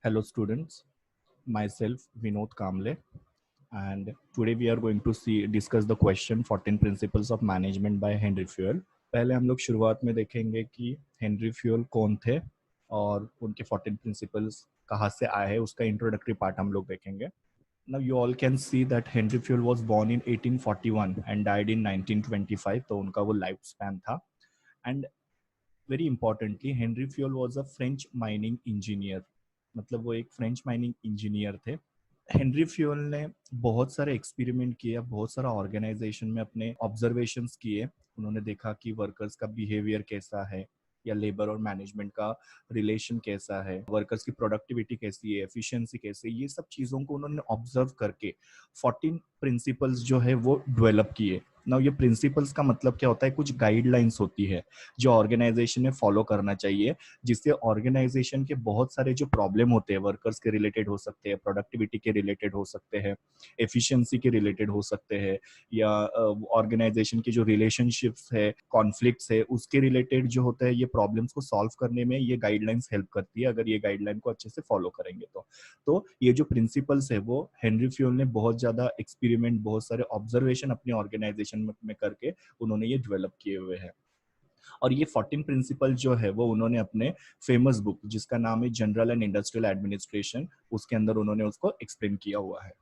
Hello students, myself Vinod Kamble, and today we are going to discuss the question 14 principles of management by Henry Fuyell. पहले हम लोग शुरुआत में देखेंगे कि हेनरी फ्यूल कौन थे और उनके 14 प्रिंसिपल्स कहाँ से आए हैं, उसका इंट्रोडक्टरी पार्ट हम लोग देखेंगे. Now you all can see that Henry Fuyell was born in 1841 and died in 1925, तो उनका वो लाइफ स्पैन था. And very importantly Henry fuel was a French mining engineer, मतलब वो एक फ्रेंच माइनिंग इंजीनियर थे. हेनरी फ्यूल ने बहुत सारे एक्सपेरिमेंट किए, बहुत सारा ऑर्गेनाइजेशन में अपने ऑब्जर्वेशंस किए. उन्होंने देखा कि वर्कर्स का बिहेवियर कैसा है या लेबर और मैनेजमेंट का रिलेशन कैसा है, वर्कर्स की प्रोडक्टिविटी कैसी है, एफिशिएंसी कैसी है, ये सब चीज़ों को उन्होंने ऑब्जर्व करके 14 प्रिंसिपल्स जो है वो डेवलप किए. नाउ ये प्रिंसिपल्स का मतलब क्या होता है, कुछ गाइडलाइंस होती है जो ऑर्गेनाइजेशन ने फॉलो करना चाहिए, जिससे ऑर्गेनाइजेशन के बहुत सारे जो प्रॉब्लम होते हैं वर्कर्स के रिलेटेड हो सकते हैं, प्रोडक्टिविटी के रिलेटेड हो सकते हैं, एफिशिएंसी के रिलेटेड हो सकते हैं, या ऑर्गेनाइजेशन की जो रिलेशनशिप्स है, कॉन्फ्लिक्ट्स है, उसके रिलेटेड जो होता है, ये प्रॉब्लम्स को सॉल्व करने में ये गाइडलाइंस हेल्प करती है अगर ये गाइडलाइन को अच्छे से फॉलो करेंगे तो ये जो प्रिंसिपल्स है वो हेनरी फ्यूल ने बहुत ज्यादा एक्सपेरिमेंट, बहुत सारे ऑब्जर्वेशन अपनी ऑर्गेनाइजेशन में करके उन्होंने ये डेवलप किए हुए हैं. और ये 14 प्रिंसिपल जो है वो उन्होंने अपने फेमस बुक जिसका नाम है जनरल एंड इंडस्ट्रियल एडमिनिस्ट्रेशन, उसके अंदर उन्होंने उसको एक्सप्लेन किया हुआ है.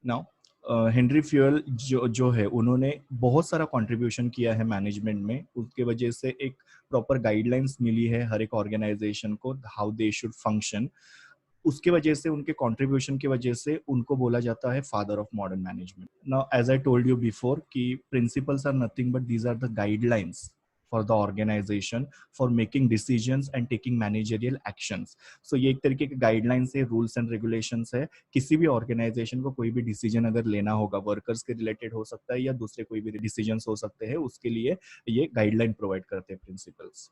नाउ हेनरी फ्यूल जो है उन्होंने बहुत सारा कंट्रीब्यूशन किया है मैनेजमेंट में, उसके वजह से एक प्रॉपर गाइडलाइंस मिली है हर एक ऑर्गेनाइजेशन को, हाउ दे शुड फंक्शन. उसके वजह से, उनके कंट्रीब्यूशन की वजह से उनको बोला जाता है father of modern management. Now as I told you before कि principles are nothing but these are the guidelines for the organisation for making decisions and taking managerial actions. So ये एक तरीके के गाइडलाइंस है, रूल्स एंड रेगुलेशंस है. किसी भी organisation को कोई भी डिसीजन अगर लेना होगा, वर्कर्स के रिलेटेड हो सकता है या दूसरे कोई भी डिसीजन हो सकते हैं, उसके लिए ये गाइडलाइन प्रोवाइड करते हैं प्रिंसिपल्स.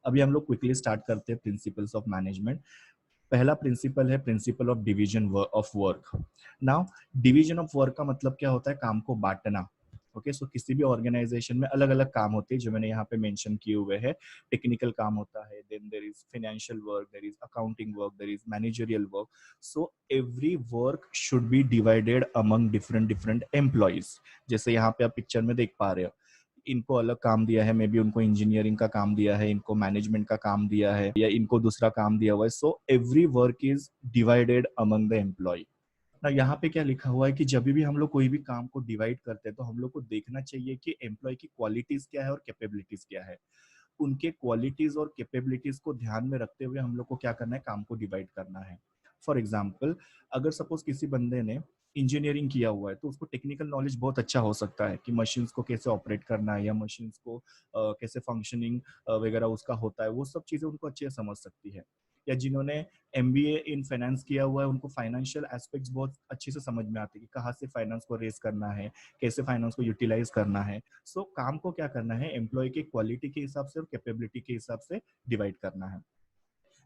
अभी हम लोग क्विकली स्टार्ट करते हैं प्रिंसिपल्स ऑफ मैनेजमेंट. पहला प्रिंसिपल है principle of division of work. Now division of work का मतलब क्या होता है, काम को बांटना. ओके, सो किसी भी ऑर्गेनाइजेशन में अलग अलग काम होते हैं जो मैंने यहाँ पे मेंशन किए हुए हैं. टेक्निकल काम होता है, then there is financial work, there is accounting work, there is managerial work. So every work should be divided among different different employees. जैसे यहाँ पे आप पिक्चर में देख पा रहे हो, इनको अलग काम दिया है, मे बी उनको इंजीनियरिंग का काम दिया है, इनको मैनेजमेंट का काम दिया है, या इनको दूसरा काम दिया हुआ है. So every work is divided among the employee. ना यहाँ पे क्या लिखा हुआ है कि जब भी हम लोग कोई भी काम को डिवाइड करते हैं तो हम लोग को देखना चाहिए कि एम्प्लॉय की क्वालिटीज क्या है और कैपेबिलिटीज क्या है. उनके क्वालिटीज और कैपेबिलिटीज को ध्यान में रखते हुए हम लोग को क्या करना है, काम को डिवाइड करना है. फॉर एग्जाम्पल, अगर सपोज किसी बंदे ने इंजीनियरिंग किया हुआ है तो उसको टेक्निकल नॉलेज बहुत अच्छा हो सकता है कि मशीन्स को कैसे ऑपरेट करना है या मशीन्स को कैसे फंक्शनिंग वगैरह उसका होता है, वो सब चीज़ें उनको अच्छे से समझ सकती है. या जिन्होंने एमबीए इन फाइनेंस किया हुआ है उनको फाइनेंशियल एस्पेक्ट्स बहुत अच्छे से समझ में आते हैं कि कहाँ से फाइनेंस को रेस करना है, कैसे फाइनेंस को यूटिलाइज करना है. सो काम को क्या करना है, एम्प्लॉय की क्वालिटी के हिसाब से और कैपेबिलिटी के हिसाब से डिवाइड करना है.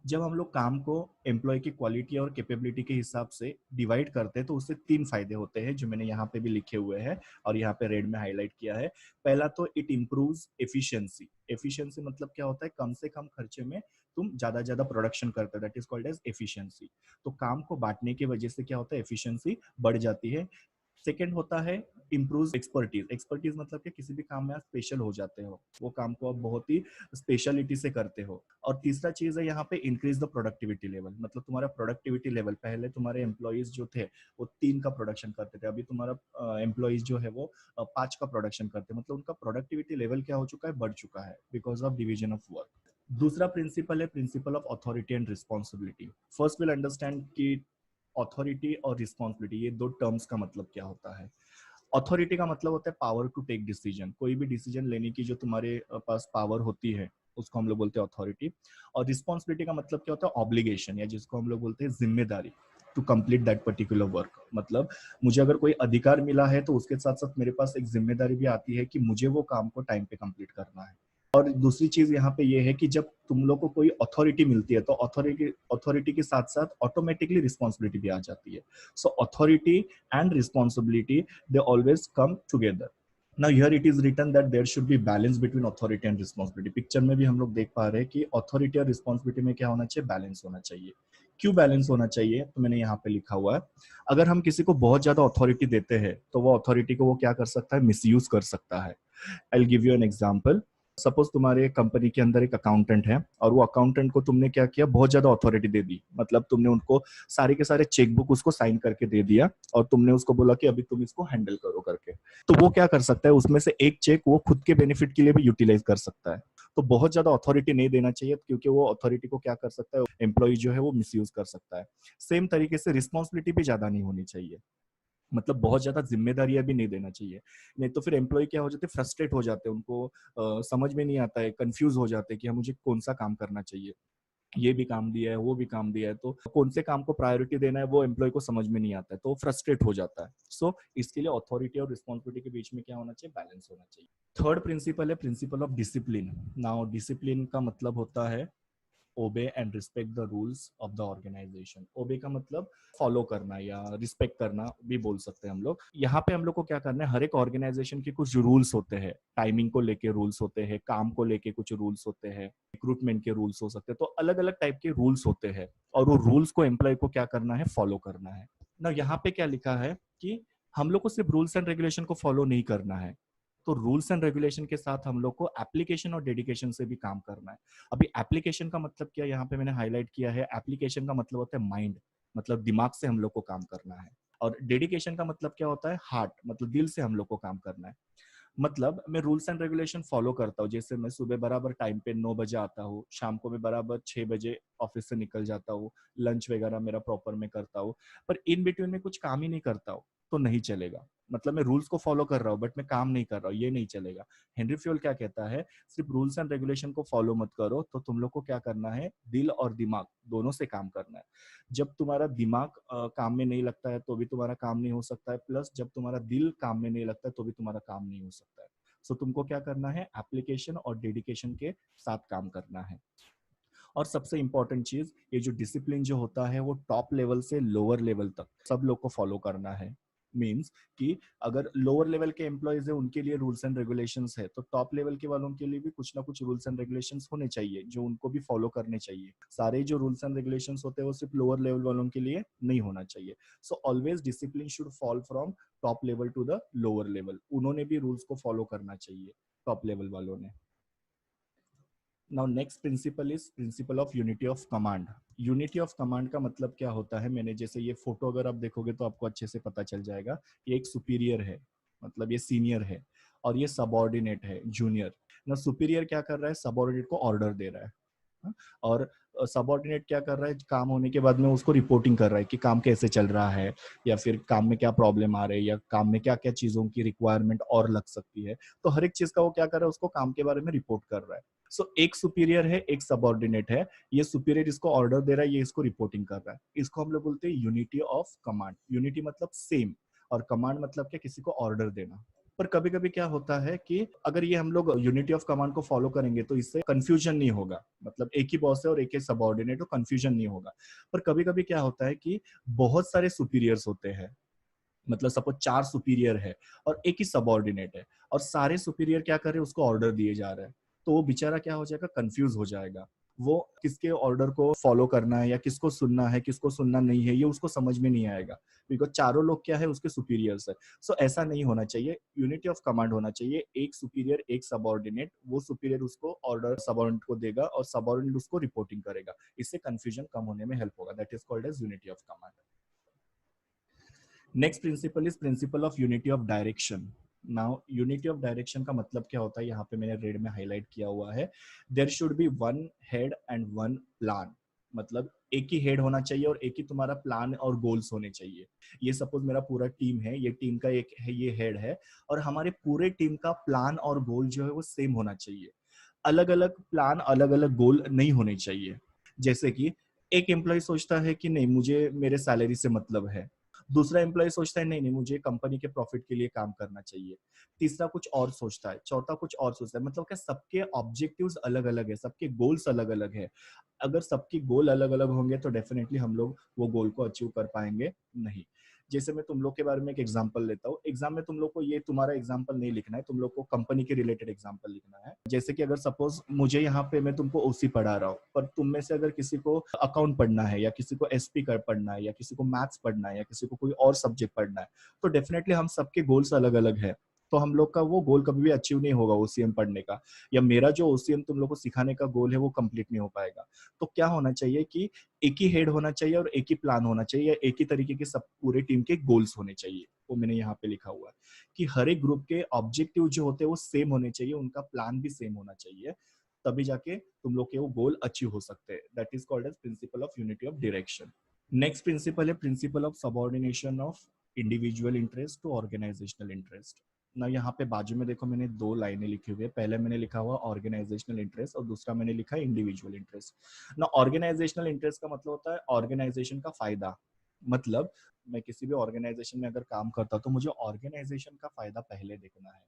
जब हम लोग काम को एम्प्लॉय की क्वालिटी और कैपेबिलिटी के हिसाब से डिवाइड करते हैं तो उससे 3 फायदे होते हैं जो मैंने यहाँ पे भी लिखे हुए हैं और यहाँ पे रेड में हाईलाइट किया है. पहला तो इट इम्प्रूव्स एफिशिएंसी. एफिशिएंसी मतलब क्या होता है, कम से कम खर्चे में तुम ज्यादा प्रोडक्शन करते हो, that is called as efficiency. तो काम को बांटने की वजह से क्या होता है, एफिशिएंसी बढ़ जाती है. सेकेंड होता है इम्प्रूव एक्सपर्टीज. एक्सपर्टीज मतलब कि किसी भी काम में आप स्पेशल हो जाते हो, वो काम को आप बहुत ही स्पेशलिटी से करते हो. और तीसरा चीज है यहाँ पे इंक्रीज द प्रोडक्टिविटी लेवल. मतलब तुम्हारा प्रोडक्टिविटी लेवल, पहले तुम्हारे एम्प्लॉइज जो थे वो 3 का प्रोडक्शन करते थे, अभी तुम्हारा एम्प्लॉइज जो है वो 5 का प्रोडक्शन करते हैं. मतलब उनका प्रोडक्टिविटी लेवल क्या हो चुका है, बढ़ चुका है because of division of work. दूसरा प्रिंसिपल है principle of authority and responsibility. First will understand कि अथॉरिटी और रिस्पॉन्सिबिलिटी, ये दो टर्म्स का मतलब क्या होता है. अथॉरिटी का मतलब होता है पावर टू टेक डिसीजन. कोई भी डिसीजन लेने की जो तुम्हारे पास पावर होती है उसको हम लोग बोलते हैं अथॉरिटी. और रिस्पॉन्सिबिलिटी का मतलब क्या होता है, ऑब्लिगेशन, या जिसको हम लोग बोलते हैं जिम्मेदारी, to complete that particular work. मतलब मुझे अगर कोई अधिकार मिला है तो उसके साथ साथ मेरे पास एक जिम्मेदारी भी आती है कि मुझे वो काम को टाइम पे कंप्लीट करना है. और दूसरी चीज यहाँ पे ये है कि जब तुम लोग को कोई अथॉरिटी मिलती है तो अथॉरिटी के साथ साथ ऑटोमेटिकली रिस्पॉन्सिबिलिटी भी आ जाती है. So authority and responsibility, they always come together. Now here it is written that there should be balance between authority and responsibility. Picture में भी हम लोग देख पा रहे हैं कि अथॉरिटी और रिस्पॉन्सिबिलिटी में क्या होना चाहिए, बैलेंस होना चाहिए। क्यों बैलेंस होना चाहिए, तो मैंने यहाँ पे लिखा हुआ है, अगर हम किसी को बहुत ज्यादा अथॉरिटी देते हैं तो वो अथॉरिटी को वो क्या कर सकता है, मिसयूज कर सकता है। I will give you an example. Suppose तुम्हारे कंपनी के अंदर एक अकाउंटेंट है और वो अकाउंटेंट को तुमने क्या किया, बहुत ज्यादा अथॉरिटी दे दी, मतलब तुमने उनको सारे के सारे चेकबुक उसको साइन करके दे दिया और तुमने उसको बोला कि अभी तुम इसको हैंडल करो करके। तो वो क्या कर सकता है, उसमें से एक चेक वो खुद के बेनिफिट के लिए भी यूटिलाइज कर सकता है। तो बहुत ज्यादा अथॉरिटी नहीं देना चाहिए, क्योंकि वो अथॉरिटी को क्या कर सकता है, एम्प्लॉय जो है वो मिसयूज कर सकता है। सेम तरीके से रिस्पॉन्सिबिलिटी भी ज्यादा नहीं होनी चाहिए, मतलब बहुत ज्यादा जिम्मेदारियां भी नहीं देना चाहिए। नहीं तो फिर एम्प्लॉय क्या हो जाते हैं, फ्रस्ट्रेट हो जाते हैं, उनको समझ में नहीं आता है, कंफ्यूज हो जाते हैं कि मुझे कौन सा काम करना चाहिए, ये भी काम दिया है वो भी काम दिया है, तो कौन से काम को प्रायोरिटी देना है वो एम्प्लॉय को समझ में नहीं आता है, तो फ्रस्ट्रेट हो जाता है। सो इसके लिए अथॉरिटी और रिस्पॉन्सिबिलिटी के बीच में क्या होना चाहिए, बैलेंस होना चाहिए। थर्ड प्रिंसिपल है principle of discipline. Now discipline का मतलब होता है obey and respect the rules of the organisation. Obey का मतलब फॉलो करना या रिस्पेक्ट करना भी बोल सकते हैं हम लोग। यहाँ पे हम लोग को क्या करना है, हर एक ऑर्गेनाइजेशन के कुछ रूल्स होते हैं, टाइमिंग को लेके रूल्स होते हैं, काम को लेके कुछ रूल्स होते हैं, रिक्रूटमेंट के रूल्स हो सकते हैं, तो अलग अलग टाइप के रूल्स होते हैं और वो रूल्स को एम्प्लॉय को क्या करना है, फॉलो करना है ना। यहाँ पे क्या लिखा है कि हम लोग को सिर्फ रूल्स एंड रेगुलेशन को फॉलो नहीं करना है, तो रूल्स एंड रेगुलेशन के साथ हम लोग को एप्लीकेशन और डेडिकेशन से भी काम करना है। अभी एप्लीकेशन का मतलब क्या, यहाँ पे मैंने हाईलाइट किया है, एप्लीकेशन का मतलब होता है माइंड, मतलब दिमाग से हम लोग को काम करना है। और डेडिकेशन का मतलब क्या होता है, हार्ट, मतलब दिल से हम लोग को काम करना है। मतलब मैं रूल्स एंड रेगुलेशन फॉलो करता हूँ, जैसे मैं सुबह बराबर टाइम पे 9 बजे आता हूँ, शाम को मैं बराबर 6 बजे ऑफिस से निकल जाता हूँ, लंच वगैरह मेरा प्रॉपर में करता हूँ, पर इन बिटवीन में कुछ काम ही नहीं करता हूँ तो नहीं चलेगा। मतलब मैं रूल्स को फॉलो कर रहा हूँ बट मैं काम नहीं कर रहा हूँ, ये नहीं चलेगा। हेनरी फ्यूल क्या कहता है, सिर्फ रूल्स एंड रेगुलेशन को फॉलो मत करो, तो तुम लोग को क्या करना है, दिल और दिमाग दोनों से काम करना है। जब तुम्हारा दिमाग काम में नहीं लगता है तो भी तुम्हारा काम नहीं हो सकता है, प्लस जब तुम्हारा दिल काम में नहीं लगता है तो भी तुम्हारा काम नहीं हो सकता है। सो तुमको क्या करना है, एप्लीकेशन और डेडिकेशन के साथ काम करना है। और सबसे इंपॉर्टेंट चीज, ये जो डिसिप्लिन जो होता है वो टॉप लेवल से लोअर लेवल तक सब लोग को फॉलो करना है। मीन्स कि अगर लोअर लेवल के एम्प्लॉयज है उनके लिए रूल्स एंड रेगुलेशंस है, तो टॉप लेवल के वालों के लिए भी कुछ ना कुछ रूल्स एंड रेगुलेशंस होने चाहिए जो उनको भी फॉलो करने चाहिए। सारे जो रूल्स एंड रेगुलेशंस होते हैं वो सिर्फ लोअर लेवल वालों के लिए नहीं होना चाहिए। So always discipline should fall from top level to the lower level, उन्होंने भी रूल्स को फॉलो करना चाहिए, टॉप लेवल वालों ने। Now next principle is principle of unity of command. Unity of command का मतलब क्या होता है, मैंने जैसे ये फोटो अगर आप देखोगे तो आपको अच्छे से पता चल जाएगा। ये एक सुपीरियर है, मतलब ये सीनियर है, और ये सबॉर्डिनेट है, जूनियर। ना सुपीरियर क्या कर रहा है, सबॉर्डिनेट को ऑर्डर दे रहा है, हाँ? और सबॉर्डिनेट क्या कर रहा है, काम होने के बाद में उसको रिपोर्टिंग कर रहा है कि काम कैसे चल रहा है, या फिर काम में क्या प्रॉब्लम आ रही है, या काम में क्या क्या चीजों की रिक्वायरमेंट और लग सकती है। तो हर एक चीज का वो क्या कर रहा है, उसको काम के बारे में रिपोर्ट कर रहा है। सो एक सुपीरियर है, एक सबॉर्डिनेट है, ये सुपीरियर इसको ऑर्डर दे रहा है, ये इसको रिपोर्टिंग कर रहा है। इसको हम लोग बोलते हैं यूनिटी ऑफ कमांड। यूनिटी मतलब सेम, और कमांड मतलब क्या, किसी को ऑर्डर देना। पर कभी कभी क्या होता है कि अगर ये हम लोग यूनिटी ऑफ कमांड को फॉलो करेंगे तो इससे कंफ्यूजन नहीं होगा, मतलब एक ही बॉस है और एक ही सबॉर्डिनेट, तो कंफ्यूजन नहीं होगा। पर कभी कभी क्या होता है कि बहुत सारे सुपीरियर्स होते हैं, मतलब सपोज 4 सुपीरियर है और एक ही सबॉर्डिनेट है, और सारे सुपीरियर क्या कर रहे हैं, उसको ऑर्डर दिए जा रहे हैं, तो वो बेचारा क्या हो जाएगा, कंफ्यूज हो जाएगा। वो किसके ऑर्डर को फॉलो करना है या किसको सुनना है, किसको सुनना नहीं है, ये उसको समझ में नहीं आएगा, बिकॉज चारों लोग क्या है, उसके सुपीरियर्स है। सो ऐसा नहीं होना चाहिए, यूनिटी ऑफ कमांड होना चाहिए, एक सुपीरियर एक सबॉर्डिनेट, वो सुपीरियर उसको ऑर्डर सबॉर्डिनेट को देगा और सबॉर्डिनेट उसको रिपोर्टिंग करेगा। इससे कंफ्यूजन कम होने में हेल्प होगा, that is called as unity of command. Next principle is principle of unity of direction. Now unity of direction का मतलब क्या होता है, यहाँ पे मैंने रेड में हाईलाइट किया हुआ है, there should be one head and one plan. मतलब एक ही हेड होना चाहिए और एक ही तुम्हारा प्लान और गोल्स होने चाहिए। ये सपोज मेरा पूरा टीम है, ये टीम का एक है, ये हेड है, और हमारे पूरे टीम का प्लान और गोल जो है वो सेम होना चाहिए। अलग अलग प्लान, अलग अलग गोल नहीं होने चाहिए। जैसे कि एक एम्प्लॉय सोचता है कि नहीं, मुझे मेरे सैलरी से मतलब है, दूसरा एम्प्लॉय सोचता है नहीं नहीं, मुझे कंपनी के प्रॉफिट के लिए काम करना चाहिए, तीसरा कुछ और सोचता है, चौथा कुछ और सोचता है। मतलब क्या, सबके ऑब्जेक्टिव्स अलग अलग है, सबके गोल्स अलग अलग है। अगर सबकी गोल अलग अलग होंगे तो डेफिनेटली हम लोग वो गोल को अचीव कर पाएंगे नहीं। जैसे मैं तुम लोग के बारे में एक एग्जांपल लेता हूँ, एग्जाम में तुम लोग को ये तुम्हारा एग्जांपल नहीं लिखना है, तुम लोग को कंपनी के रिलेटेड एग्जांपल लिखना है। जैसे कि अगर सपोज मुझे यहाँ पे मैं तुमको ओसी पढ़ा रहा हूँ, पर तुम में से अगर किसी को अकाउंट पढ़ना है या किसी को एसपी कर पढ़ना है या किसी को मैथ्स पढ़ना है या किसी को कोई और सब्जेक्ट पढ़ना है, तो डेफिनेटली हम सबके गोल्स अलग अलग है, तो हम लोग का वो गोल कभी भी अचीव नहीं होगा ओसीएम पढ़ने का, या मेरा जो ओसीएम तुम लोग को सिखाने का गोल है वो कंप्लीट नहीं हो पाएगा। तो क्या होना चाहिए कि एक ही हेड होना चाहिए और एक ही प्लान होना चाहिए, एक ही तरीके के सब पूरे टीम के गोल्स होने चाहिए। वो मैंने यहाँ पे लिखा हुआ है कि हर एक ग्रुप के ऑब्जेक्टिव जो होते हैं वो सेम होने चाहिए, उनका प्लान भी सेम होना चाहिए, तभी जाके तुम लोग के वो गोल अचीव हो सकते हैं। That is called as principle of unity of direction. Next principle है principle of subordination of individual interest to organisational interest. ना यहाँ पे बाजू में देखो मैंने दो लाइनें लिखी हुई है, पहले मैंने लिखा हुआ ऑर्गेनाइजेशनल इंटरेस्ट और दूसरा मैंने लिखा है इंडिविजुअल इंटरेस्ट। ना ऑर्गेनाइजेशनल इंटरेस्ट का मतलब होता है ऑर्गेनाइजेशन का फायदा, मतलब मैं किसी भी ऑर्गेनाइजेशन में अगर काम करता हूँ तो मुझे ऑर्गेनाइजेशन का फायदा पहले देखना है।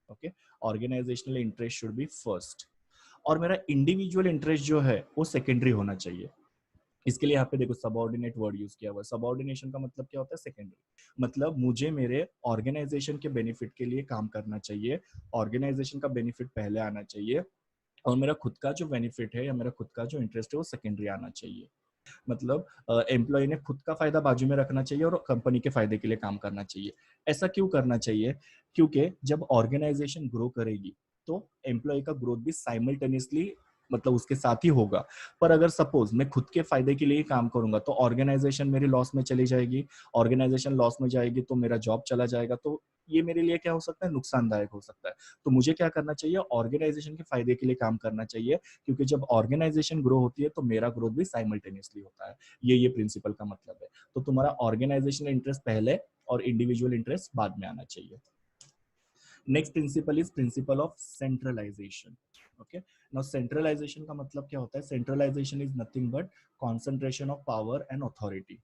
Okay, organisational interest should be first, और मेरा इंडिविजुअल इंटरेस्ट जो है वो सेकेंडरी होना चाहिए। इसके लिए यहाँ पे देखो सबऑर्डिनेट वर्ड यूज किया हुआ है। सबऑर्डिनेशन का मतलब क्या होता है? सेकेंडरी, मतलब मुझे मेरे ऑर्गेनाइजेशन के बेनिफिट के लिए काम करना चाहिए, ऑर्गेनाइजेशन का बेनिफिट पहले आना चाहिए, और मेरा खुद का जो बेनिफिट है या मेरा खुद का जो इंटरेस्ट है वो सेकेंडरी आना चाहिए। मतलब एम्प्लॉय ने खुद का फायदा बाजू में रखना चाहिए और कंपनी के फायदे के लिए काम करना चाहिए। ऐसा क्यों करना चाहिए? क्योंकि जब ऑर्गेनाइजेशन ग्रो करेगी तो एम्प्लॉय का ग्रोथ भी साइमल्टेनियसली मतलब उसके साथ ही होगा। पर अगर सपोज मैं खुद के फायदे के लिए काम करूंगा तो ऑर्गेनाइजेशन मेरी लॉस में चली जाएगी, ऑर्गेनाइजेशन लॉस में जाएगी तो मेरा जॉब चला जाएगा, तो ये मेरे लिए क्या हो सकता है? नुकसानदायक हो सकता है। तो मुझे क्या करना चाहिए? ऑर्गेनाइजेशन के फायदे के लिए काम करना चाहिए, क्योंकि जब ऑर्गेनाइजेशन ग्रो होती है तो मेरा ग्रोथ भी साइमल्टेनियसली होता है। ये प्रिंसिपल का मतलब है। तो तुम्हारा ऑर्गेनाइजेशनल इंटरेस्ट पहले और इंडिविजुअल इंटरेस्ट बाद में आना चाहिए। Next principle is principle of centralisation. Okay, now centralisation का मतलब क्या होता है? Centralisation is nothing but concentration of power and authority.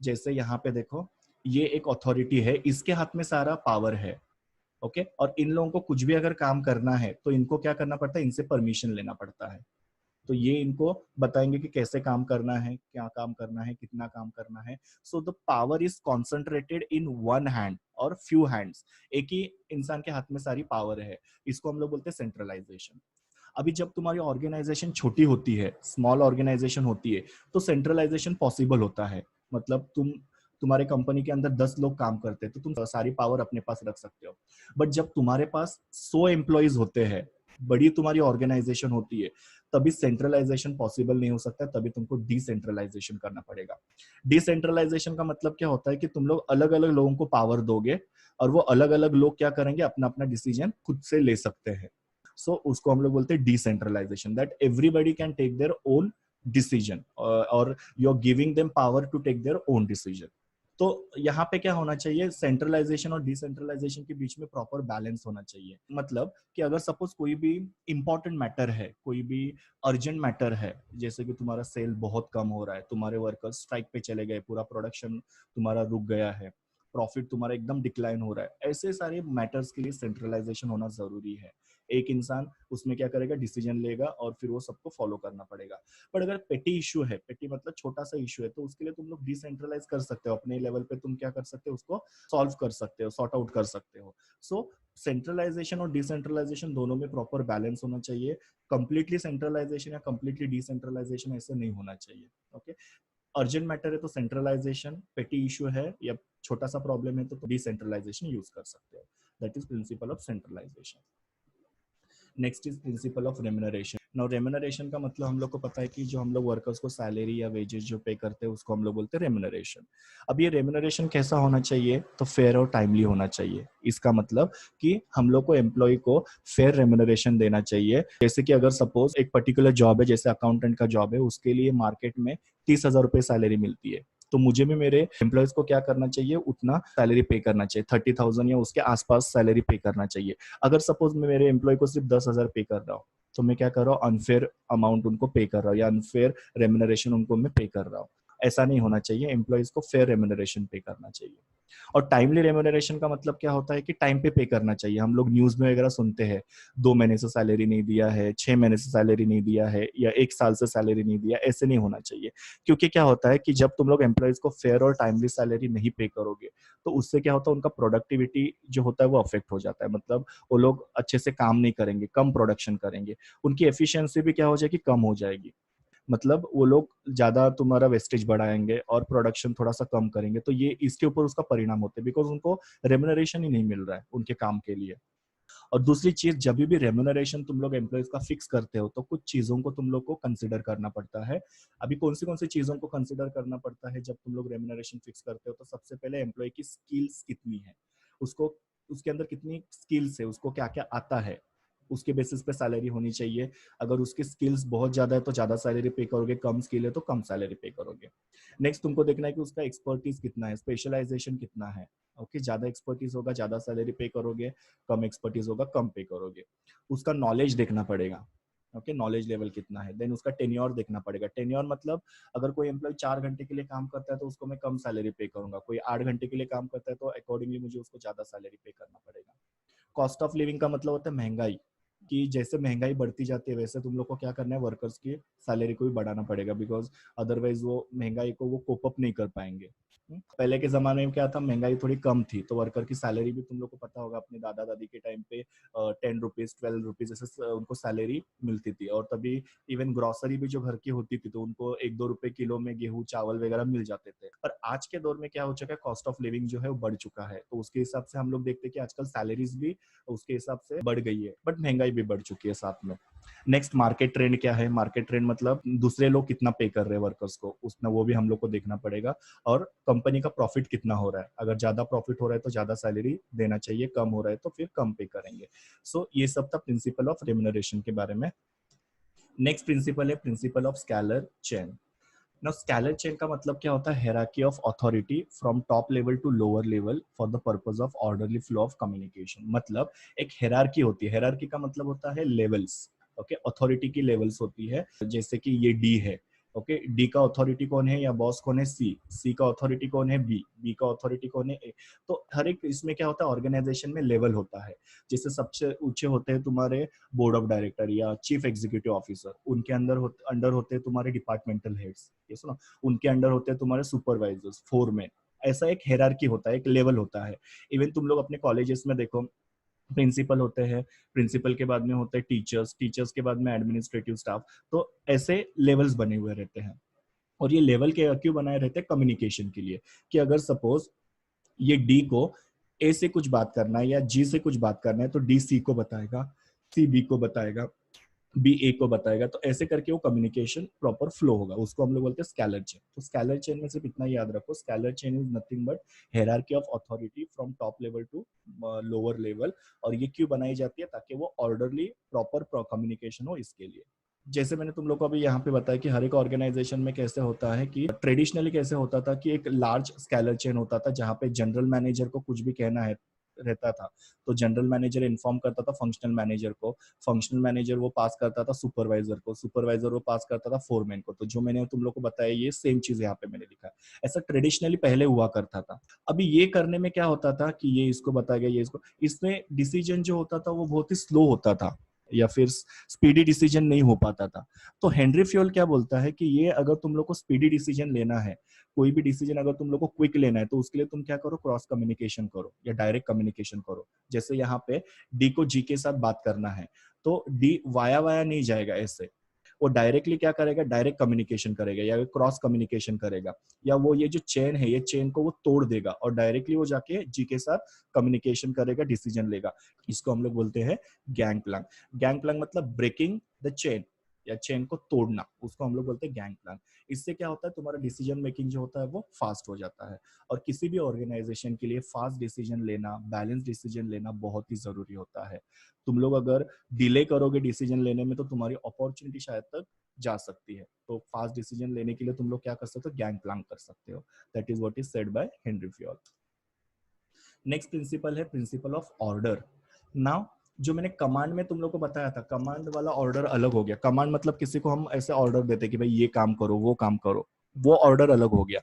जैसे यहाँ पे देखो, ये एक अथॉरिटी है, इसके हाथ में सारा पावर है। ओके, और इन लोगों को कुछ भी अगर काम करना है तो इनको क्या करना पड़ता है? इनसे परमिशन लेना पड़ता है। तो ये इनको बताएंगे कि कैसे काम करना है, क्या काम करना है, कितना काम करना है। So the power is concentrated in one hand और फ्यू हैंड्स। एक ही इंसान के हाथ में सारी पावर है, इसको हम लोग बोलते हैं सेंट्रलाइजेशन। अभी जब तुम्हारी ऑर्गेनाइजेशन छोटी होती है, स्मॉल ऑर्गेनाइजेशन होती है, तो सेंट्रलाइजेशन पॉसिबल होता है। मतलब तुम्हारे कंपनी के अंदर 10 लोग काम करते हैं तो तुम सारी पावर अपने पास रख सकते हो। बट जब तुम्हारे पास 100 एम्प्लॉयज होते हैं, बड़ी तुम्हारी ऑर्गेनाइजेशन होती है, तभी सेंट्रलाइजेशन पॉसिबल नहीं हो सकता, तभी तुमको डिसेंट्रलाइजेशन करना पड़ेगा। डिसेंट्रलाइजेशन का मतलब क्या होता है कि तुम लोग अलग अलग लोगों को पावर दोगे और वो अलग अलग लोग क्या करेंगे? अपना अपना डिसीजन खुद से ले सकते हैं। सो उसको हम लोग बोलते हैं decentralisation, that everybody can take their own decision और you are giving them power to take their own decision. तो यहाँ पे क्या होना चाहिए? सेंट्रलाइजेशन और डिसेंट्रलाइजेशन के बीच में प्रॉपर बैलेंस होना चाहिए। मतलब कि अगर सपोज कोई भी इंपॉर्टेंट मैटर है, कोई भी अर्जेंट मैटर है, जैसे कि तुम्हारा सेल बहुत कम हो रहा है, तुम्हारे वर्कर्स स्ट्राइक पे चले गए, पूरा प्रोडक्शन तुम्हारा रुक गया है, प्रॉफिट तुम्हारा एकदम डिक्लाइन हो रहा है, ऐसे सारे मैटर्स के लिए सेंट्रलाइजेशन होना जरूरी है। एक इंसान उसमें क्या करेगा? डिसीजन लेगा और फिर वो सबको फॉलो करना पड़ेगा। पर अगर पेटी इशू है, पेटी मतलब छोटा सा इशू है, तो उसके लिए तुम लोग डिसेंट्रलाइज कर सकते हो, अपने लेवल पे तुम क्या कर सकते हो? उसको सॉल्व कर सकते हो, सॉर्ट आउट कर सकते हो। सो सेंट्रलाइजेशन और डिसेंट्रलाइजेशन दोनों में प्रॉपर बैलेंस होना चाहिए। कंप्लीटली सेंट्रलाइजेशन या कंप्लीटली डिसेंट्रलाइजेशन ऐसे नहीं होना चाहिए। ओके, अर्जेंट मैटर है तो सेंट्रलाइजेशन, पेटी इशू है या छोटा सा प्रॉब्लम है तो डिसेंट्रलाइजेशन यूज कर सकते हो। That is principle of centralisation. Next is principle of remuneration. Now remuneration का मतलब हम लोग को पता है कि जो हम लोग वर्कर्स को सैलरी या वेजेस जो पे करते हैं उसको हम लोग बोलते हैं रेम्यूनरेशन। अब ये रेम्यूनरेशन कैसा होना चाहिए? तो फेयर और टाइमली होना चाहिए। इसका मतलब कि हम लोग को एम्प्लॉय को फेयर रेम्यूनरेशन देना चाहिए। जैसे कि अगर सपोज एक पर्टिकुलर जॉब है, जैसे अकाउंटेंट का जॉब है, उसके लिए मार्केट में 30,000 रुपये सैलरी मिलती है, तो मुझे भी मेरे एम्प्लॉयज को क्या करना चाहिए? उतना सैलरी पे करना चाहिए, 30,000 या उसके आसपास सैलरी पे करना चाहिए। अगर सपोज मैं मेरे एम्प्लॉय को सिर्फ 10,000 पे कर रहा हूँ तो मैं क्या कर रहा हूँ? अनफेयर अमाउंट उनको पे कर रहा हूँ या अनफेयर रेम्यूनरेशन उनको मैं पे कर रहा हूँ। ऐसा नहीं होना चाहिए, एम्प्लॉयज को फेयर रेम्यूनरेशन पे करना चाहिए। और टाइमली रेम्यूनरेशन का मतलब क्या होता है कि टाइम पे करना चाहिए। हम लोग न्यूज में वगैरह सुनते हैं 2 महीने से सैलरी नहीं दिया है, 6 महीने से सैलरी नहीं दिया है, या 1 साल से सैलरी नहीं दिया, ऐसे नहीं होना चाहिए। क्योंकि क्या होता है कि जब तुम लोग एम्प्लॉयज को फेयर और टाइमली सैलरी नहीं पे करोगे तो उससे क्या होता है, उनका प्रोडक्टिविटी जो होता है वो अफेक्ट हो जाता है। मतलब वो लोग अच्छे से काम नहीं करेंगे, कम प्रोडक्शन करेंगे, उनकी एफिशिएंसी भी क्या हो जाएगी, कम हो जाएगी। मतलब वो लोग ज्यादा तुम्हारा वेस्टेज बढ़ाएंगे और प्रोडक्शन थोड़ा सा कम करेंगे, तो ये इसके ऊपर उसका परिणाम होते हैं, बिकॉज उनको रेम्युनरेशन ही नहीं मिल रहा है उनके काम के लिए। और दूसरी चीज, जब भी रेम्युनरेशन तुम लोग एम्प्लॉयज का फिक्स करते हो तो कुछ चीजों को तुम लोग को कंसिडर करना पड़ता है। अभी कौन सी चीजों को कंसिडर करना पड़ता है जब तुम लोग रेम्युनरेशन फिक्स करते हो? तो सबसे पहले एम्प्लॉय की स्किल्स कितनी है, उसको उसके अंदर कितनी स्किल्स है, उसको क्या क्या आता है, उसके बेसिस पे सैलरी होनी चाहिए। अगर उसकी स्किल्स बहुत ज्यादा है तो ज्यादा सैलरी पे करोगे, कम स्किल है तो कम सैलरी पे करोगे। नेक्स्ट तुमको देखना है कि उसका एक्सपर्टीज कितना है, स्पेशलाइजेशन कितना है। ओके, ज्यादा एक्सपर्टीज होगा ज्यादा सैलरी पे करोगे, कम एक्सपर्टीज होगा कम पे करोगे। उसका नॉलेज देखना पड़ेगा। ओके, नॉलेज लेवल कितना है। देन उसका टेन्योर देखना पड़ेगा। टेन्योर मतलब अगर कोई एम्प्लॉय 4 घंटे के लिए काम करता है तो उसको मैं कम सैलरी पे करूंगा, कोई 8 घंटे के लिए काम करता है तो अकॉर्डिंगली मुझे उसको ज्यादा सैलरी पे करना पड़ेगा। कॉस्ट ऑफ लिविंग का मतलब होता है महंगाई, कि जैसे महंगाई बढ़ती जाती है वैसे तुम लोग को क्या करना है, वर्कर्स की सैलरी को भी बढ़ाना पड़ेगा, बिकॉज अदरवाइज वो महंगाई को वो कोप अप नहीं कर पाएंगे। पहले के जमाने में क्या था, महंगाई थोड़ी कम थी तो वर्कर की सैलरी भी तुम लोग को पता होगा, अपने दादा दादी के टाइम पे 10 रुपीज 12 रुपीज ऐसे उनको सैलरी मिलती थी। और तभी इवन ग्रोसरी भी जो घर की होती थी तो उनको 1-2 रुपए किलो में गेहूं चावल वगैरह मिल जाते थे। पर आज के दौर में क्या हो चुका है, कॉस्ट ऑफ लिविंग जो है वो बढ़ चुका है, तो उसके हिसाब से हम लोग देखते हैं कि आजकल सैलरीज भी उसके हिसाब से बढ़ गई है, बट महंगाई भी बढ़ चुकी है साथ में। नेक्स्ट, मार्केट ट्रेंड क्या है। मार्केट ट्रेंड मतलब दूसरे लोग कितना पे कर रहे हैं वर्कर्स को, उसमें वो भी हम लोग को देखना पड़ेगा। और कंपनी का प्रॉफिट कितना हो रहा है, अगर ज्यादा प्रॉफिट हो रहा है तो ज्यादा सैलरी देना चाहिए, कम हो रहा है तो फिर कम पे करेंगे। सो ये सब था प्रिंसिपल ऑफ रेम्युनरेशन के बारे में। नेक्स्ट प्रिंसिपल है principle of scalar chain. Now scalar chain का मतलब क्या होता है, hierarchy of authority from top level to lower level for the purpose of orderly flow of communication. मतलब एक हायरार्की होती है, हायरार्की का मतलब होता है लेवल्स। ओके, अथॉरिटी की लेवल्स होती है, जैसे कि ये डी है। ओके, डी का अथॉरिटी कौन है या बॉस कौन है, सी। सी का अथॉरिटी कौन है, बी। बी का अथॉरिटी कौन है, ए। तो हर एक इसमें क्या होता है, ऑर्गेनाइजेशन में लेवल होता है। जैसे सबसे ऊंचे होते हैं तुम्हारे बोर्ड ऑफ डायरेक्टर या चीफ एग्जीक्यूटिव ऑफिसर, उनके अंडर होते हैं तुम्हारे डिपार्टमेंटल हेड्स, ये सुनो, उनके अंडर होते हैं तुम्हारे सुपरवाइजर्स, फोरमैन। ऐसा एक हेरारकी होता है, एक लेवल होता है। इवन तुम लोग अपने कॉलेजेस में देखो, प्रिंसिपल होते हैं, प्रिंसिपल के बाद में होते हैं टीचर्स, टीचर्स के बाद में एडमिनिस्ट्रेटिव स्टाफ। तो ऐसे लेवल्स बने हुए रहते हैं। और ये लेवल के क्यों बनाए रहते हैं, कम्युनिकेशन के लिए। कि अगर सपोज ये डी को ए से कुछ बात करना है या जी से कुछ बात करना है तो डी सी को बताएगा, सी बी को बताएगा, बी ए को बताएगा। तो ऐसे करके वो कम्युनिकेशन प्रॉपर फ्लो होगा, उसको हम लोग बोलते हैं स्कैलर चेन। तो स्कैलर चेन में सिर्फ इतना याद रखो, scalar chain is nothing but hierarchy of authority from top level to lower level. और ये क्यों बनाई जाती है, ताकि वो ऑर्डरली प्रॉपर कम्युनिकेशन हो, इसके लिए। जैसे मैंने तुम लोग को अभी यहाँ पे बताया कि हर एक ऑर्गेनाइजेशन में कैसे होता है, कि ट्रेडिशनली कैसे होता था कि एक लार्ज स्कैलर चेन होता था जहाँ पे जनरल मैनेजर को कुछ भी कहना है रहता था तो जनरल मैनेजर इन्फॉर्म करता था फंक्शनल मैनेजर को, फंक्शनल मैनेजर वो पास करता था सुपरवाइजर को, सुपरवाइजर वो पास करता था फोरमैन को। तो जो मैंने तुम लोग को बताया ये सेम चीज यहाँ पे मैंने लिखा है। ऐसा ट्रेडिशनली पहले हुआ करता था। अभी ये करने में क्या होता था कि ये इसको बताया गया, ये इसको, इसमें डिसीजन जो होता था वो बहुत ही स्लो होता था या फिर स्पीडी डिसीजन नहीं हो पाता था। तो हेनरी फ्योल क्या बोलता है कि ये अगर तुम लोग को स्पीडी डिसीजन लेना है, कोई भी डिसीजन अगर तुम लोग को क्विक लेना है तो उसके लिए तुम क्या करो, क्रॉस कम्युनिकेशन करो या डायरेक्ट कम्युनिकेशन करो। जैसे यहाँ पे डी को जी के साथ बात करना है तो डी वाया वाया नहीं जाएगा, ऐसे वो डायरेक्टली क्या करेगा, डायरेक्ट कम्युनिकेशन करेगा या क्रॉस कम्युनिकेशन करेगा, या वो ये जो चेन है ये चेन को वो तोड़ देगा और डायरेक्टली वो जाके जी के साथ कम्युनिकेशन करेगा, डिसीजन लेगा। इसको हम लोग बोलते हैं गैंग प्लैंक। गैंग प्लैंक मतलब ब्रेकिंग द चेन या चेन को तोड़ना, उसको हम लोग बोलते हैं गैंग प्लैंक। इससे क्या होता है, तुम्हारा डिसीजन मेकिंग जो होता है वो फास्ट हो जाता है। और किसी भी ऑर्गेनाइजेशन के लिए फास्ट डिसीजन लेना, बैलेंस डिसीजन लेना बहुत ही जरूरी होता है। तुम लोग अगर डिले करोगे डिसीजन लेने में तो तुम्हारी अपॉर्चुनिटी शायद तक जा सकती है। तो फास्ट डिसीजन लेने के लिए तुम लोग क्या कर सकते हो, गैंग प्लैंक कर सकते हो। That is what is said by Henry Fayol. Next principle है प्रिंसिपल ऑफ ऑर्डर। नाउ जो मैंने कमांड में तुम लोग को बताया था, कमांड वाला ऑर्डर अलग हो गया। कमांड मतलब किसी को हम ऐसे ऑर्डर देते कि भाई ये काम करो वो काम करो, वो ऑर्डर अलग हो गया।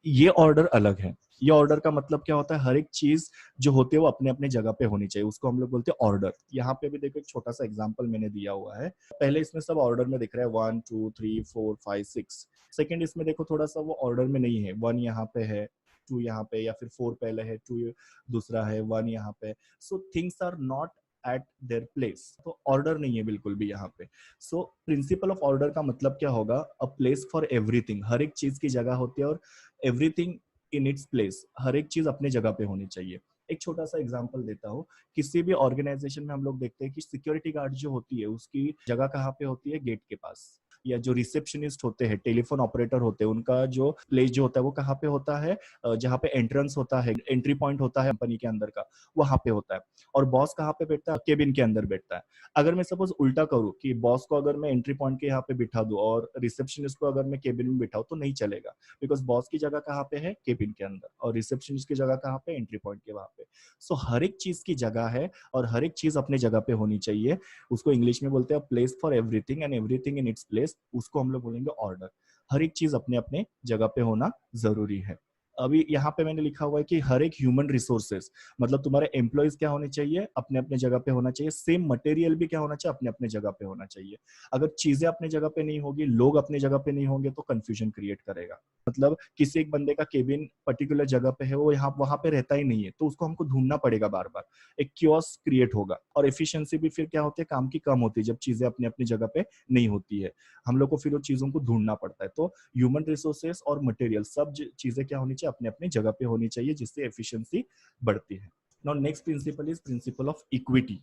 ये ऑर्डर अलग है। ये ऑर्डर का मतलब क्या होता है, हर एक चीज जो होती है वो अपने अपने जगह पे होनी चाहिए, उसको हम लोग बोलते हैं ऑर्डर। यहाँ पे भी देखो एक छोटा सा एग्जांपल मैंने दिया हुआ है। पहले इसमें सब ऑर्डर में दिख रहा है 1 2 3 4 5 6। सेकंड इसमें देखो थोड़ा सा वो ऑर्डर में नहीं है, 1 यहाँ पे है, 2 यहाँ पे, या फिर 4 पहले है, 2 दूसरा है, 1 यहाँ पे। So things are not at their place, तो ऑर्डर नहीं है बिल्कुल भी यहाँ पे। सो प्रिंसिपल ऑफ ऑर्डर का मतलब क्या होगा, अ प्लेस फॉर एवरीथिंग, हर एक चीज की जगह होती है, और एवरीथिंग इन इट्स प्लेस, हर एक चीज अपने जगह पे होनी चाहिए। एक छोटा सा एग्जांपल देता हूँ, किसी भी ऑर्गेनाइजेशन में हम लोग देखते हैं कि सिक्योरिटी गार्ड जो होती है उसकी जगह कहाँ पे होती है, गेट के पास। या जो रिसेप्शनिस्ट होते हैं, टेलीफोन ऑपरेटर होते हैं, उनका जो प्लेस जो होता है वो कहाँ पे होता है, जहाँ पे एंट्रेंस होता है, एंट्री पॉइंट होता है कंपनी के अंदर का, वहां पे होता है। और बॉस कहाँ पे बैठता है, केबिन के अंदर बैठता है। अगर मैं सपोज उल्टा करूँ कि बॉस को अगर मैं एंट्री पॉइंट के यहाँ पे बिठा दूं और रिसेप्शनिस्ट को अगर मैं केबिन में बिठाऊं, तो नहीं चलेगा, बिकॉज बॉस की जगह कहाँ पे है, केबिन के अंदर, और रिसेप्शनिस्ट की जगह कहाँ पे, एंट्री पॉइंट के वहां पे। सो हर एक चीज की जगह है, और हर एक चीज अपने जगह पे होनी चाहिए। उसको इंग्लिश में बोलते हैं place for everything and everything in its place, उसको हम लोग बोलेंगे ऑर्डर। हर एक चीज अपने अपने जगह पे होना जरूरी है। अभी यहाँ पे मैंने लिखा हुआ है कि हर एक ह्यूमन रिसोर्सेस, मतलब तुम्हारे एम्प्लॉयज क्या होने चाहिए, अपने अपने जगह पे होना चाहिए। सेम मटेरियल भी क्या होना चाहिए, अपने अपने जगह पे होना चाहिए। अगर चीजें अपने जगह पे नहीं होगी, लोग अपने जगह पे नहीं होंगे, तो कंफ्यूजन क्रिएट करेगा। मतलब किसी एक बंदे का केबिन पर्टिकुलर जगह पे है, वो यहाँ वहां पे रहता ही नहीं है, तो उसको हमको ढूंढना पड़ेगा बार बार, एक क्योस क्रिएट होगा। और एफिशिएंसी भी फिर क्या होती है, काम की कम होती है जब चीजें अपनी अपनी जगह पे नहीं होती है। हम लोग को फिर वो चीजों को ढूंढना पड़ता है। तो ह्यूमन रिसोर्सेस और मटेरियल सब चीजें क्या होनी चाहिए, अपने अपने जगह पे होनी चाहिए, जिससे एफिशिएंसी बढ़ती है। Now next principle is principle of equity.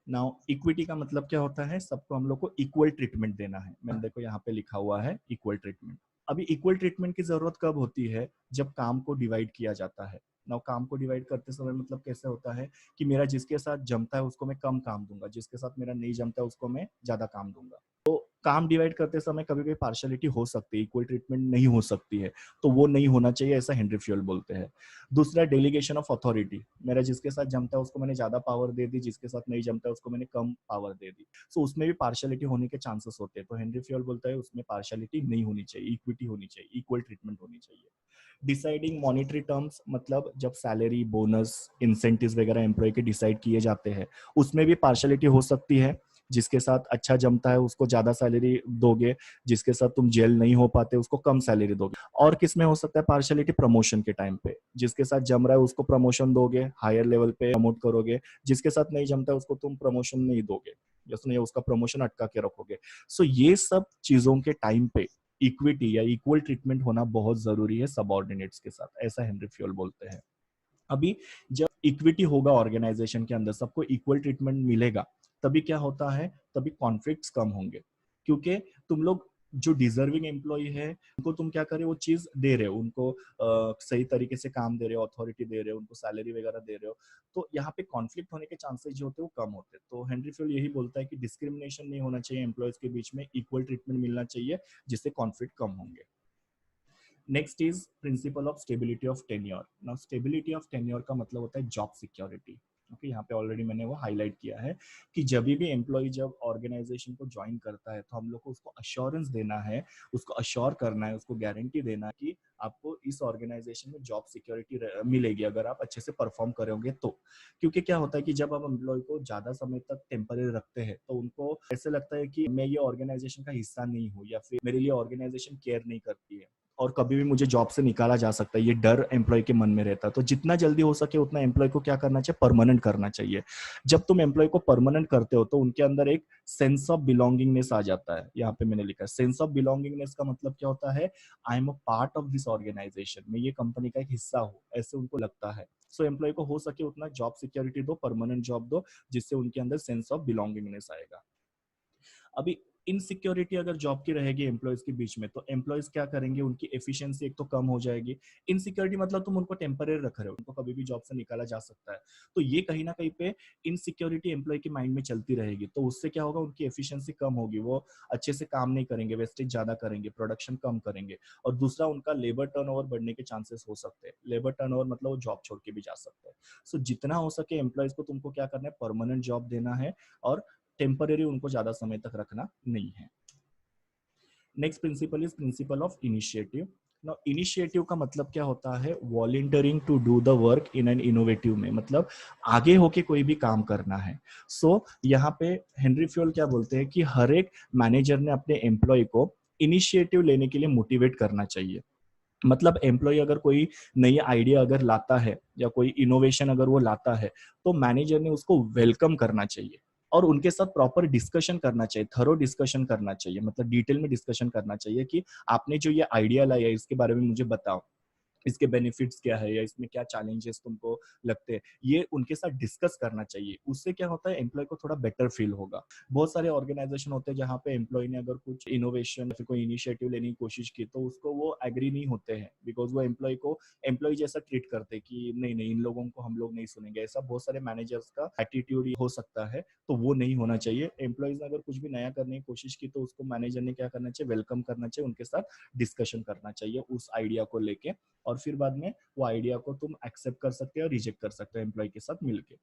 Now equity का मतलब क्या होता है, सबको हम लोग को इक्वल ट्रीटमेंट देना है। मैंने देखो यहाँ पे लिखा हुआ है इक्वल ट्रीटमेंट। अभी इक्वल ट्रीटमेंट की जरूरत कब होती है, जब काम को डिवाइड किया जाता है। नाउ काम को डिवाइड करते समय मतलब कैसे होता है कि मेरा जिसके साथ जमता है उसको मैं कम काम दूंगा, जिसके साथ मेरा नहीं जमता है उसको मैं ज्यादा काम दूंगा। काम डिवाइड करते समय कभी कभी पार्शियलिटी हो सकती है, इक्वल ट्रीटमेंट नहीं हो सकती है, तो वो नहीं होना चाहिए, ऐसा हेनरी फ्यूल बोलते हैं। दूसरा डेलीगेशन ऑफ अथॉरिटी, मेरा जिसके साथ जमता है उसको मैंने ज्यादा पावर दे दी, जिसके साथ नहीं जमता है उसको मैंने कम पावर दे दी। सो उसमें भी पार्शियलिटी होने के चांसेस होते हैं, तो हेनरी फ्यूल बोलता है उसमें पार्शियलिटी नहीं होनी चाहिए, इक्विटी होनी चाहिए, इक्वल ट्रीटमेंट होनी चाहिए। डिसाइडिंग मॉनिटरी टर्म्स, मतलब जब सैलरी, बोनस, इंसेंटिव वगैरह एम्प्लॉय के डिसाइड किए जाते हैं, उसमें भी पार्शियलिटी हो सकती है। जिसके साथ अच्छा जमता है उसको ज्यादा सैलरी दोगे, जिसके साथ तुम जेल नहीं हो पाते उसको कम सैलरी दोगे। और किस में हो सकता है पार्शियलिटी, प्रमोशन के टाइम पे, जिसके साथ जम रहा है उसको प्रमोशन दोगे, हायर लेवल पे प्रमोट करोगे, जिसके साथ नहीं जमता है उसको तुम प्रमोशन नहीं दोगे, या उसका प्रमोशन अटका के रखोगे। सो ये सब चीजों के टाइम पे इक्विटी या इक्वल ट्रीटमेंट होना बहुत जरूरी है सबऑर्डिनेट्स के साथ, ऐसा हेनरी फ्यूल बोलते हैं। अभी जब इक्विटी होगा ऑर्गेनाइजेशन के अंदर, सबको इक्वल ट्रीटमेंट मिलेगा, तभी क्या होता है, तभी कॉन्फ्लिक्ट्स कम होंगे। क्योंकि तुम लोग जो डिजर्विंग एम्प्लॉय है उनको तुम क्या करे, वो चीज दे रहे हो उनको, सही तरीके से काम दे रहे हो, अथॉरिटी दे रहे हो उनको, सैलरी वगैरह दे रहे हो, तो यहाँ पे कॉन्फ्लिक्ट होने के चांसेस जो होते हैं वो कम होते हैं। तो हेनरी फ्यूल यही बोलता है कि डिस्क्रिमिनेशन नहीं होना चाहिए एम्प्लॉयज के बीच में, इक्वल ट्रीटमेंट मिलना चाहिए, जिससे कॉन्फ्लिक्ट कम होंगे। Next is principle of stability of tenure. Now stability of tenure का मतलब होता है जॉब सिक्योरिटी। ओके, यहाँ पे ऑलरेडी मैंने वो हाईलाइट किया है कि जब भी एम्प्लॉय जब ऑर्गेनाइजेशन को ज्वाइन करता है, तो हम लोग को उसको अश्योरेंस देना है, उसको अश्योर करना है, उसको गारंटी देना है कि आपको इस ऑर्गेनाइजेशन में जॉब सिक्योरिटी मिलेगी अगर आप अच्छे से परफॉर्म करोगे तो। क्योंकि क्या होता है कि जब आप एम्प्लॉय को ज्यादा समय तक टेम्पररी रखते हैं, तो उनको ऐसे लगता है कि मैं ये ऑर्गेनाइजेशन का हिस्सा नहीं हूँ, या फिर मेरे लिए ऑर्गेनाइजेशन केयर नहीं करती है, और कभी भी मुझे जॉब से निकाला जा सकता है, ये डर एम्प्लॉय के मन में रहता है। तो जितना जल्दी हो सके उतना एम्प्लॉय को क्या करना चाहिए, परमानेंट करना चाहिए। जब तुम एम्प्लॉय को परमानेंट करते हो तो उनके अंदर एक सेंस ऑफ बिलोंगिंगनेस आ जाता है। यहाँ पे मैंने लिखा है सेंस ऑफ बिलोंगिंगनेस का मतलब क्या होता है, I am a part of this organisation, मैं ये कंपनी का एक हिस्सा हूँ, ऐसे उनको लगता है। सो एम्प्लॉय को हो सके उतना जॉब सिक्योरिटी दो, परमानेंट जॉब दो, जिससे उनके अंदर सेंस ऑफ बिलोंगिंगनेस आएगा। अभी इनसिक्योरिटी अगर जॉब की रहेगी एम्प्लॉयज के बीच में, तो एम्प्लॉयज क्या करेंगे, उनकी एफिशिएंसी एक तो कम हो जाएगी। इनसिक्योरिटी मतलब तुम उनको टेम्पररी रख रहे हो, उनको कभी भी जॉब से निकाला जा सकता है, तो ये कहीं ना कहीं पे इनसिक्योरिटी एम्प्लॉय के माइंड में चलती रहेगी। तो उससे क्या होगा, उनकी एफिशिएंसी कम होगी, वो अच्छे से काम नहीं करेंगे, वेस्टेज ज्यादा करेंगे, प्रोडक्शन कम करेंगे। और दूसरा, उनका लेबर टर्नओवर बढ़ने के चांसेस हो सकते हैं। लेबर टर्नओवर मतलब वो जॉब छोड़ के भी जा सकते हैं। सो जितना हो सके एम्प्लॉयज को तुमको क्या करना है, परमानेंट जॉब देना है, और टेम्पररी उनको ज्यादा समय तक रखना नहीं है। Next principle is principle of initiative. ना इनिशिएटिव का मतलब क्या होता है, volunteering to do the work in an innovative में, मतलब आगे होके कोई भी काम करना है। सो यहाँ पे हेनरी फ्यूल क्या बोलते हैं कि हर एक मैनेजर ने अपने एम्प्लॉय को इनिशिएटिव लेने के लिए मोटिवेट करना चाहिए। मतलब एम्प्लॉय अगर कोई नई आइडिया अगर लाता है या कोई इनोवेशन अगर वो लाता है, तो मैनेजर ने उसको वेलकम करना चाहिए और उनके साथ प्रॉपर डिस्कशन करना चाहिए, थरो डिस्कशन करना चाहिए, मतलब डिटेल में डिस्कशन करना चाहिए कि आपने जो ये आइडिया लाया है इसके बारे में मुझे बताओ, इसके बेनिफिट्स क्या है या इसमें क्या चैलेंजेस तुमको लगते हैं, ये उनके साथ डिस्कस करना चाहिए। उससे क्या होता है, एम्प्लॉय को थोड़ा बेटर फील होगा। बहुत सारे ऑर्गेनाइजेशन होते हैं जहाँ पे एम्प्लॉय ने अगर कुछ इनोवेशन या फिर कोई इनिशिएटिव लेने की कोशिश की तो उसको वो एग्री नहीं होते हैं, बिकॉज वो एम्प्लॉय को एम्प्लॉय जैसा ट्रीट करते हैं कि नहीं नहीं इन लोगों को हम लोग नहीं सुनेंगे। ऐसा बहुत सारे मैनेजर्स का एटीट्यूड हो सकता है, तो वो नहीं होना चाहिए। एम्प्लॉयज ने अगर कुछ भी नया करने की कोशिश की तो उसको मैनेजर ने क्या करना चाहिए, वेलकम करना चाहिए, उनके साथ डिस्कशन करना चाहिए उस आइडिया को लेके, और फिर बाद में वो आइडिया को तुम एक्सेप्ट कर सकते हो और रिजेक्ट कर सकते हो एम्प्लॉय के साथ मिलके।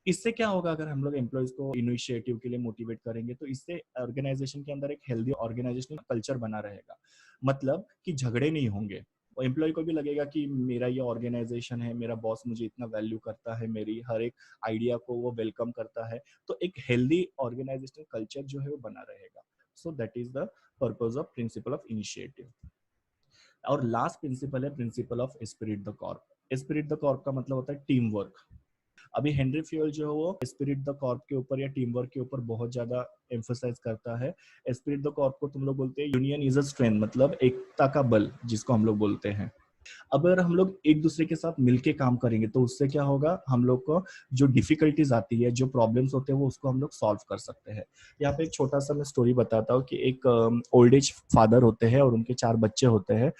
इससे क्या होगा, अगर हम लोग एम्प्लॉयज को इनिशिएटिव के लिए मोटिवेट करेंगे तो इससे ऑर्गेनाइजेशन के अंदर एक हेल्दी ऑर्गेनाइजेशनल कल्चर बना रहेगा। मतलब कि झगड़े नहीं होंगे, एम्प्लॉय को भी लगेगा कि मेरा ये ऑर्गेनाइजेशन है, मेरा बॉस मुझे इतना वैल्यू करता है, मेरी हर एक आइडिया को वो वेलकम करता है, तो एक हेल्दी ऑर्गेनाइजेशनल कल्चर जो है वो बना रहेगा। So that is the purpose of principal of initiative. और लास्ट प्रिंसिपल है principle of spirit the Corp. Spirit the Corp का मतलब होता है टीम वर्क। अभी हेनरी फ्यूल जो है वो स्पिरिट द कॉर्प के ऊपर या टीम वर्क के ऊपर बहुत ज्यादा एम्फोसाइज करता है। स्पिरिट द कॉर्प को तुम लोग बोलते हैं यूनियन इज अ स्ट्रेंथ, मतलब एकता का बल जिसको हम लोग बोलते हैं। अगर हम लोग एक दूसरे के साथ मिलके काम करेंगे तो उससे क्या होगा, हम लोग को जो डिफिकल्टीज आती है, जो प्रॉब्लम्स होते हैं, वो उसको हम लोग सॉल्व कर सकते हैं। यहाँ पे एक छोटा सा मैं स्टोरी बताता हूँ कि एक ओल्ड एज फादर होते हैं और उनके 4 बच्चे होते हैं।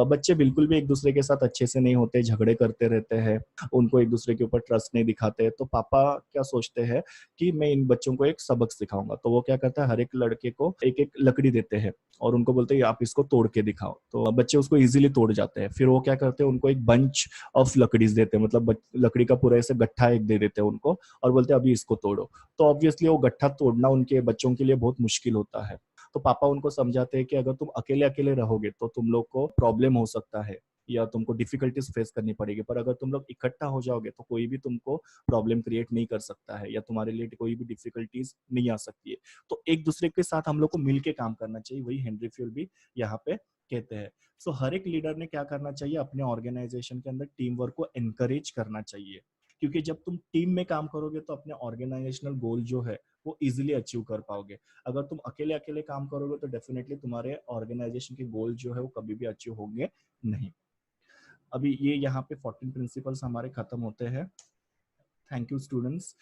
बच्चे बिल्कुल भी एक दूसरे के साथ अच्छे से नहीं होते, झगड़े करते रहते हैं, उनको एक दूसरे के ऊपर ट्रस्ट नहीं दिखाते। तो पापा क्या सोचते हैं कि मैं इन बच्चों को एक सबक सिखाऊंगा। तो वो क्या करता है, हर एक लड़के को एक एक लकड़ी देते हैं और उनको बोलते हैं आप इसको तोड़ के दिखाओ। तो बच्चे उसको इजीली तोड़ जाते हैं। फिर वो क्या करते हैं, उनको एक बंच ऑफ लकड़ीज देते हैं, मतलब लकड़ी का पूरा ऐसे गट्ठा एक दे देते हैं उनको और बोलते हैं अभी इसको तोड़ो। तो ऑब्वियसली वो गट्ठा तोड़ना उनके बच्चों के लिए बहुत मुश्किल होता है। तो पापा उनको समझाते हैं कि अगर तुम अकेले अकेले रहोगे तो तुम लोग को प्रॉब्लम हो सकता है या तुमको डिफिकल्टीज फेस करनी पड़ेगी, पर अगर तुम लोग इकट्ठा हो जाओगे तो कोई भी तुमको प्रॉब्लम क्रिएट नहीं कर सकता है या तुम्हारे लिए कोई भी डिफिकल्टीज नहीं आ सकती है। तो एक दूसरे के साथ हम लोग को मिलके काम करना चाहिए, वही हेनरी फ्यूल भी यहाँ पे कहते हैं। सो हर एक लीडर ने क्या करना चाहिए, अपने ऑर्गेनाइजेशन के अंदर टीम वर्क को एनकरेज करना चाहिए, क्योंकि जब तुम टीम में काम करोगे तो अपने ऑर्गेनाइजेशनल गोल जो है वो इजिली अचीव कर पाओगे। अगर तुम अकेले अकेले काम करोगे तो डेफिनेटली तुम्हारे ऑर्गेनाइजेशन के गोल जो है वो कभी भी अचीव होंगे नहीं। अभी ये यहाँ पे 14 प्रिंसिपल्स हमारे खत्म होते हैं। Thank you students.